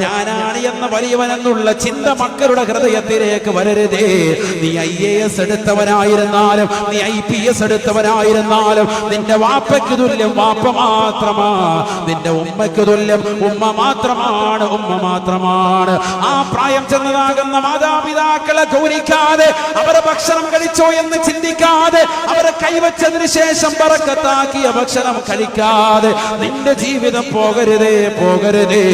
ഞാനാണ് എന്ന വലിയവനെന്നുള്ള ചിന്ത മക്കളുടെ ഹൃദയത്തിലേക്ക് വരരുതേ. നീ IAS എടുത്തവനായിരുന്നാലും നീ IPS എടുത്തവനായിരുന്നാലും നിന്റെ വാപ്പയ്ക്ക് തുല്യം വാപ്പ മാത്രമാ, നിന്റെ ഉമ്മയ്ക്ക് തുല്യം ഉമ്മ മാത്രമാണ്, ഉമ്മ മാത്രമാണ്. ആ പ്രായം ചെന്നതാകുന്ന മാതാപിതാക്കളെ ഗൗനിക്കാതെ അവരെ ഭക്ഷണം കഴിച്ചോ എന്ന് ചിന്തിക്കാതെ അവരെ കൈവച്ചതിന് ശേഷം ബറക്കത്താക്കിയ ഭക്ഷണം കഴിക്കാതെ നിന്റെ ജീവിതം പോകരുതേ, പോകരുതേ.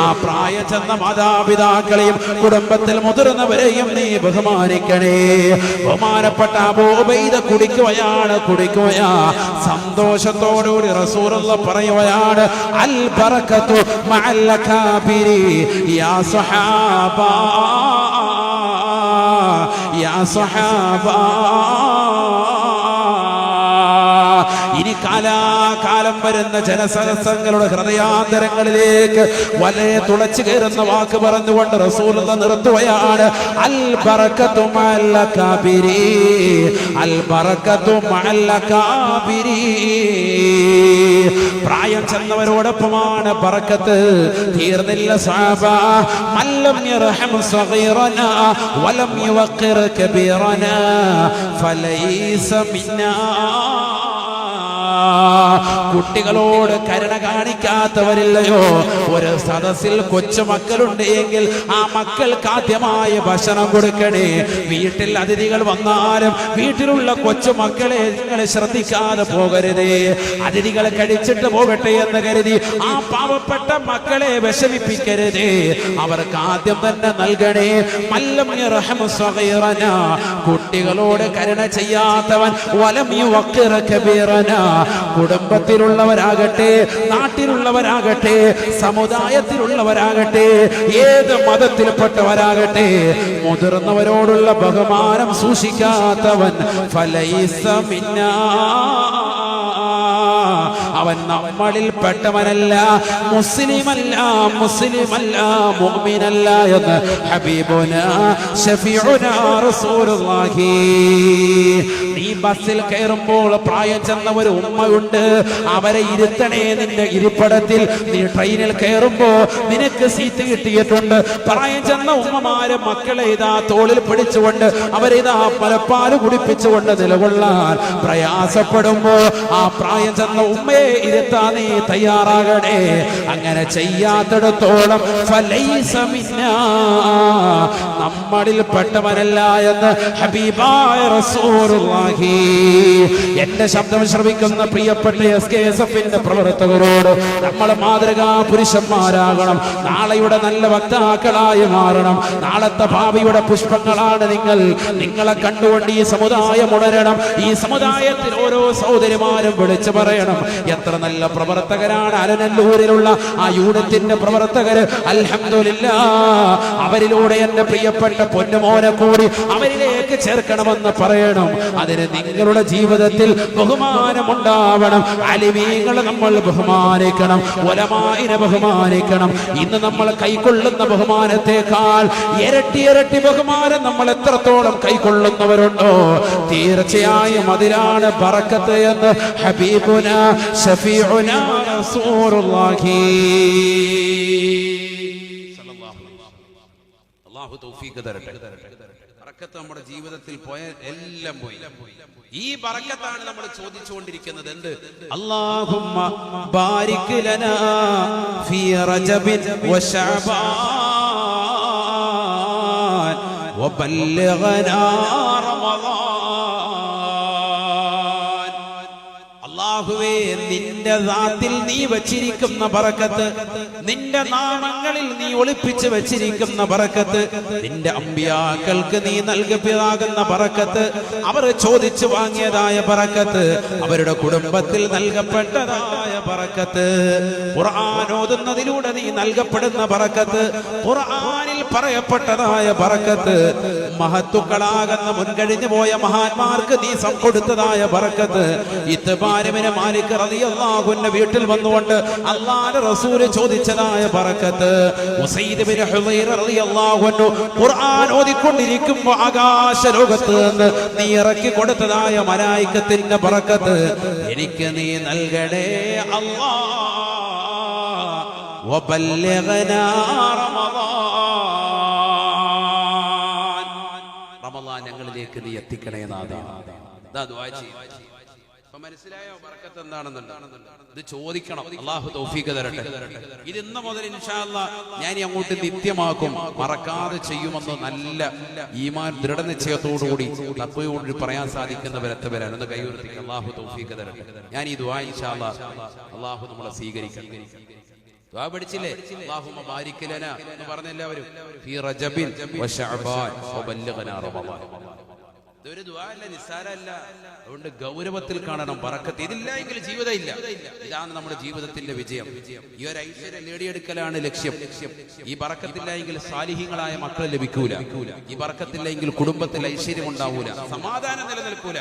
ആ പ്രായം ചെന്ന മാതാപിതാക്കളെയും കുടുംബത്തിൽ മുതിർന്നവരെയും നീ ബഹുമാനിക്കണേ. ബഹുമാനപ്പെട്ട അബൂ ഉബൈദ കുടിക്കുകയാണ്. സന്തോഷത്തോടുകൂടി റസൂലുള്ള പറയുകയാണ്, അൽ ബറകത്തു മഅൽ അകാബിരി യാ സ്വഹാബ യാ സ്വഹാബ. ഇനി കാലാകാലം വരുന്ന ജനസഹസ്രങ്ങളുടെ ഹൃദയാന്തരങ്ങളിലേക്ക് വലയ തുളച്ചു കയറുന്ന വാക്ക് പറഞ്ഞുകൊണ്ട് റസൂലുള്ളാഹി നിർത്തുകയാണ്, അൽ ബറകത്തു മഅൽ അകാബിരി, അൽ ബറകത്തു മഅൽ അകാബിരി. പ്രായം ചെന്നവരോടൊപ്പമാണ് ബറക്കത്ത്. തീർന്നില്ല സ്വഹാബ. മല്ലം യർഹം സഗീറനാ വലം യുവഖിർ കബീറനാ ഫലൈസ മിന്നാ. കുട്ടികളോട് കരുണ കാണിക്കാത്തവരില്ലയോ? ഒരു സദസ്സിൽ കൊച്ചുമക്കളുണ്ട് എങ്കിൽ ആ മക്കൾക്ക് ആദ്യമായ ഭക്ഷണം കൊടുക്കണേ. വീട്ടിൽ അതിഥികൾ വന്നാലും വീട്ടിലുള്ള കൊച്ചുമക്കളെ നിങ്ങൾ ശ്രദ്ധിക്കാതെ പോകരുതേ. അതിഥികളെ കഴിച്ചിട്ട് പോകട്ടെ എന്ന് കരുതി ആ പാവപ്പെട്ട മക്കളെ വിഷമിപ്പിക്കരുതേ. അവർക്ക് ആദ്യം തന്നെ നൽകണേ. മല്ലം യർഹം സഗീറനാ, കുട്ടികളോട് കരുണ ചെയ്യാത്തവൻ വലം യുവഖിർ കബീറനാ, കുടുംബത്തിലുള്ളവരാകട്ടെ നാട്ടിലുള്ളവരാകട്ടെ സമുദായത്തിലുള്ളവരാകട്ടെ ഏത് മതത്തിൽപ്പെട്ടവരാകട്ടെ മുതിർന്നവരോടുള്ള ബഹുമാനം സൂക്ഷിക്കാത്തവൻ ഫലൈസ മിന്നാ, അവൻ നമ്മളിൽ പെട്ടവനല്ല, മുസ്ലിമല്ല, മുസ്ലിമല്ല, മുഅ്മിനല്ല എന്ന് ഹബീബുനാ ശഫീഉനാ റസൂലുള്ളാഹി. നീ ബസ്സിൽ കയറുമ്പോൾ പ്രായം ചെന്ന ഒരു ഉമ്മയുണ്ട്, അവരെ ഇരുത്തണേ നിന്റെ ഇരിപ്പിടത്തിൽ. നീ ട്രെയിനിൽ കയറുമ്പോ നിനക്ക് സീറ്റ് കിട്ടിയിട്ടുണ്ട്. പ്രായം ചെന്ന ഉമ്മമാരെ മക്കളെ ഇതാ തോളിൽ പിടിച്ചുകൊണ്ട് അവരിതാ പലപ്പാല് കുടിപ്പിച്ചുകൊണ്ട് നിലകൊള്ളാൻ പ്രയാസപ്പെടുമ്പോ ആ പ്രായം ചെന്ന ഉമ്മയെ ഇരുത്താൻ നീ തയ്യാറാകണേ. അങ്ങനെ ചെയ്യാത്തിടത്തോളം ഫലൈസ മിന്നാ, നമ്മളിൽ പെട്ടവനല്ല എന്ന് ഹബീബായ റസൂലുള്ളാഹി. എന്റെ ശബ്ദം ശ്രവിക്കുന്ന പ്രിയപ്പെട്ട SKSFന്റെ പ്രവർത്തകരോട് നമ്മൾ മാതൃകാ പുരുഷന്മാരാകണം. നാളെയുടെ നല്ല വക്താക്കളായി മാറണം. നാളത്തെ ഭാവിയുടെ പുഷ്പങ്ങളാണ് നിങ്ങൾ. നിങ്ങളെ കണ്ടുകൊണ്ട് ഈ സമുദായം ഉണരണം. ഈ സമുദായത്തിൽ ഓരോ സഹോദരിമാരും വിളിച്ചു പറയണം, എത്ര നല്ല പ്രവർത്തകരാണ് അലനല്ലൂരിലുള്ള ആ യൂണിറ്റിന്റെ പ്രവർത്തകര്. അൽഹംദുലില്ലാഹ്, അവരിലൂടെ എന്റെ പ്രിയപ്പെട്ട പൊന്നുമോനെ കൂടി അവരിലേക്ക് ചേർക്കണമെന്ന് പറയണം. അതിന് നിങ്ങളുടെ ജീവിതത്തിൽ ബഹുമാനമുണ്ടാവണം. അലിമീങ്ങളെ നമ്മൾ ബഹുമാനിക്കണം, ഉലമാഇനെ ബഹുമാനിക്കണം. ഇന്ന് നമ്മൾ കൈക്കൊള്ളുന്ന ബഹുമാനത്തെക്കാൾ ഇരട്ടി ഇരട്ടി ബഹുമാനം നമ്മൾ എത്രത്തോളം കൈക്കൊള്ളുന്നവരുണ്ടോ തീർച്ചയായും അതിലാണ് ബറക്കത്ത് എന്ന് ഹബീബുനാ ശഫീഉനാ റസൂലുള്ളാഹി. അല്ലാഹു തൗഫീഖ് തരട്ടെ. ബറക്കത്ത് നമ്മുടെ ജീവിതത്തിൽ പോയ എല്ലാം പോയി. ഈ ബറക്കത്താണ് നമ്മൾ ചോദിച്ചുകൊണ്ടിരിക്കുന്നത്. എന്ത്? അല്ലാഹുമ്മ ബാരിക് ലനാ ഫീ റജബിൻ വശഅബാൻ വബല്ലിഗ്നാ റമളാൻ. അല്ലാഹുവേ, നിന്റെ ദാത്തിൽ നീ വച്ചിരിക്കുന്ന ബറക്കത്ത്, നിന്റെ നാമങ്ങളിൽ നീ ഒളിപ്പിച്ച് വെച്ചിരിക്കുന്ന ബറക്കത്ത്, നിന്റെ അമ്പിയാക്കൾക്ക് നീ നൽകപ്പെട്ടതാകുന്ന ബറക്കത്ത്, അവർ ചോദിച്ചു വാങ്ങിയതായ ബറക്കത്ത്, അവരുടെ കുടുംബത്തിൽ നൽകപ്പെട്ടതായ ബറക്കത്ത്, ഖുർആൻ ഓതുന്നതിലൂടെ നീ നൽകപ്പെടുന്ന ബറക്കത്ത്, ഖുർആനിൽ പറയപ്പെട്ടതായ ബറക്കത്ത്, മഹത്തുക്കളാകുന്ന മുൻകഴിഞ്ഞു പോയ മഹാന്മാർക്ക് നീ കൊടുത്തതായ ബറക്കത്ത്, ഇത്ബാരിബ്നു മാലിക് റളിയല്ലാഹു അൻഹു വീട്ടിൽ വന്നുകൊണ്ട് അല്ലാഹുവിന്റെ റസൂൽ ചോദിച്ചതായ ബറക്കത്ത്, ഉസൈദ് ബിൻ ഹുദൈർ റളിയല്ലാഹു അൻഹു ഖുർആൻ ഓതിക്കൊണ്ടിരിക്കുമ്പോൾ ആകാശ ലോകത്ത് നിന്ന് നീ ഇറക്കി കൊടുത്തതായ മലായികത്തിന്റെ ബറക്കത്ത് എനിക്ക് നീ നൽകണേ അല്ലാഹ്. വബല്ലിഗ്നാ ഞങ്ങളിലേക്ക് നീ എത്തിക്കണേ നാഥാ. ദാ ദുആ ചെയ്യ്. അപ്പൊ മനസ്സിലായോ ബർക്കത്ത് എന്താണെന്നുള്ളത്? ഇത് ചോദിക്കണം. അല്ലാഹു തൗഫീഖ് തരട്ടെ. ഇത് ഇന്ന് മുതൽ ഇൻഷാ അല്ലാഹ് ഞാൻ അങ്ങോട്ട് നിത്യമാക്കും, മറക്കാതെ ചെയ്യുമെന്ന് നല്ല ഈമാൻ ദൃഢനിശ്ചയത്തോടുകൂടി തഖ്വയോട് പറയാൻ സാധിക്കുന്നവരെത്തവരാണ്. ഒന്ന് കൈയുയർത്തി അല്ലാഹു തൗഫീഖ് തരട്ടെ. ഞാൻ ഈ ദുആ ഇൻഷാ അല്ലാഹ് അല്ലാഹു നമ്മളെ സ്വീകരിക്കട്ടെ. ദുആ പഠിച്ചില്ലേ? അല്ലാഹുമ്മ ബാരിക് ലനാ എന്ന് പറഞ്ഞ എല്ലാവരും ഫീ റജബിൻ വശഅബാൻ വബല്ലിഗ്നാ റമളാൻ. ഇതൊരു ദുആ അല്ല, നിസ്സാരമല്ല. അതുകൊണ്ട് ഗൗരവത്തിൽ കാണണം ബറക്കത്ത്. ഇതില്ല എങ്കിൽ ജീവിതം ഇല്ല. ഇതാണ് നമ്മുടെ ജീവിതത്തിന്റെ വിജയം. ഈ ഒരു ഐശ്വര്യം നേടിയെടുക്കലാണ് ലക്ഷ്യം. ഈ ബറക്കത്തില്ല എങ്കിൽ സാലിഹീങ്ങളായ മക്കളെ ലഭിക്കൂല. ഈ ബറക്കത്തില്ല എങ്കിൽ കുടുംബത്തിൽ ഐശ്വര്യം ഉണ്ടാവൂല, സമാധാനം നിലനിൽക്കൂല.